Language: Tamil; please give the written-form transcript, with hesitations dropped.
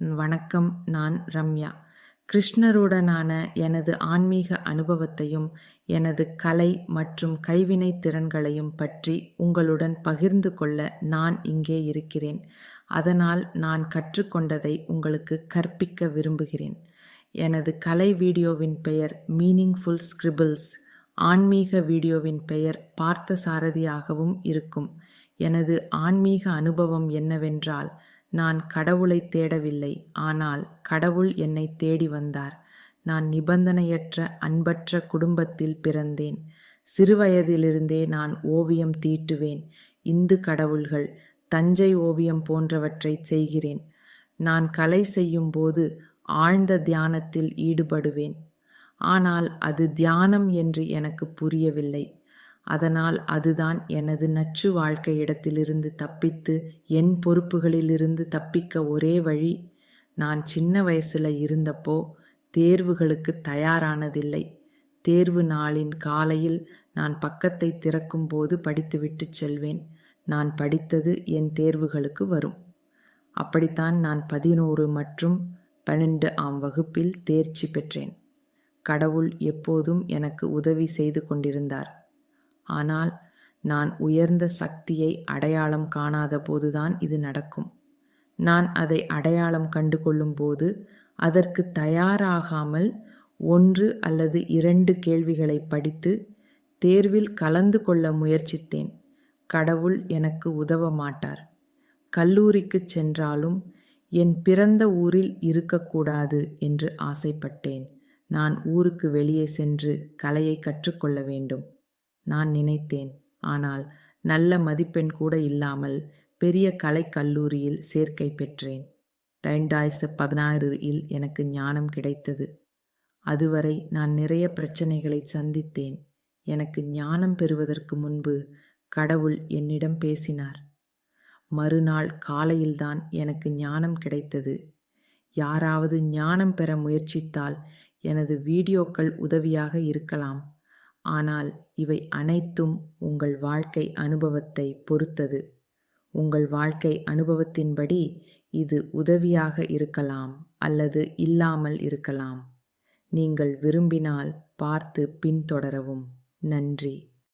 வணக்கம். நான் ரம்யா. கிருஷ்ணருடனான எனது ஆன்மீக அனுபவத்தையும் எனது கலை மற்றும் கைவினைத் திறன்களையும் பற்றி உங்களுடன் பகிர்ந்து கொள்ள நான் இங்கே இருக்கிறேன். அதனால் நான் கற்றுக்கொண்டதை உங்களுக்கு கற்பிக்க விரும்புகிறேன். எனது கலை வீடியோவின் பெயர் மீனிங்ஃபுல் ஸ்கிரிபிள்ஸ். ஆன்மீக வீடியோவின் பெயர் பார்த்தசாரதியாகவும் இருக்கும். எனது ஆன்மீக அனுபவம் என்னவென்றால், நான் கடவுளைத் தேடவில்லை, ஆனால் கடவுள் என்னை தேடி வந்தார். நான் நிபந்தனையற்ற அன்பற்ற குடும்பத்தில் பிறந்தேன். சிறுவயதிலிருந்தே நான் ஓவியம் தீட்டுவேன். இந்து கடவுள்கள், தஞ்சை ஓவியம் போன்றவற்றைச் செய்கிறேன். நான் கலை செய்யும்போது ஆழ்ந்த தியானத்தில் ஈடுபடுவேன். ஆனால் அது தியானம் என்று எனக்கு புரியவில்லை. அதனால் அதுதான் எனது நச்சு வாழ்க்கையிடத்திலிருந்து தப்பித்து என் பொறுப்புகளிலிருந்து தப்பிக்க ஒரே வழி. நான் சின்ன வயசுல இருந்தப்போ தேர்வுகளுக்கு தயாரானதில்லை. தேர்வு நாளின் காலையில் நான் பக்கத்தை திறக்கும்போது படித்துவிட்டு செல்வேன். நான் படித்தது என் தேர்வுகளுக்கு வரும். அப்படித்தான் நான் 11 மற்றும் 12ஆம் வகுப்பில் தேர்ச்சி பெற்றேன். கடவுள் எப்போதும் எனக்கு உதவி செய்து கொண்டிருந்தார். ஆனால் நான் உயர்ந்த சக்தியை அடையாளம் காணாத போதுதான் இது நடக்கும். நான் அதை அடையாளம் கண்டு கொள்ளும்போது அதற்கு தயாராகாமல் 1 அல்லது 2 கேள்விகளை படித்து தேர்வில் கலந்து கொள்ள முயற்சித்தேன். கடவுள் எனக்கு உதவ மாட்டார். கல்லூரிக்குச் சென்றாலும் என் பிறந்த ஊரில் இருக்கக்கூடாது என்று ஆசைப்பட்டேன். நான் ஊருக்கு வெளியே சென்று கலையை கற்றுக்கொள்ள வேண்டும் நான் நினைத்தேன். ஆனால் நல்ல மதிப்பெண் கூட இல்லாமல் பெரிய கலைக் கல்லூரியில் சேர்க்கை பெற்றேன். 2016இல் எனக்கு ஞானம் கிடைத்தது. அதுவரை நான் நிறைய பிரச்சனைகளை சந்தித்தேன். எனக்கு ஞானம் பெறுவதற்கு முன்பு கடவுள் என்னிடம் பேசினார். மறுநாள் காலையில்தான் எனக்கு ஞானம் கிடைத்தது. யாராவது ஞானம் பெற முயற்சித்தால் எனது வீடியோக்கள் உதவியாக இருக்கலாம். ஆனால் இவை அனைத்தும் உங்கள் வாழ்க்கை அனுபவத்தை பொறுத்தது. உங்கள் வாழ்க்கை அனுபவத்தின்படி இது உதவியாக இருக்கலாம் அல்லது இல்லாமல் இருக்கலாம். நீங்கள் விரும்பினால் பார்த்து பின்தொடரவும். நன்றி.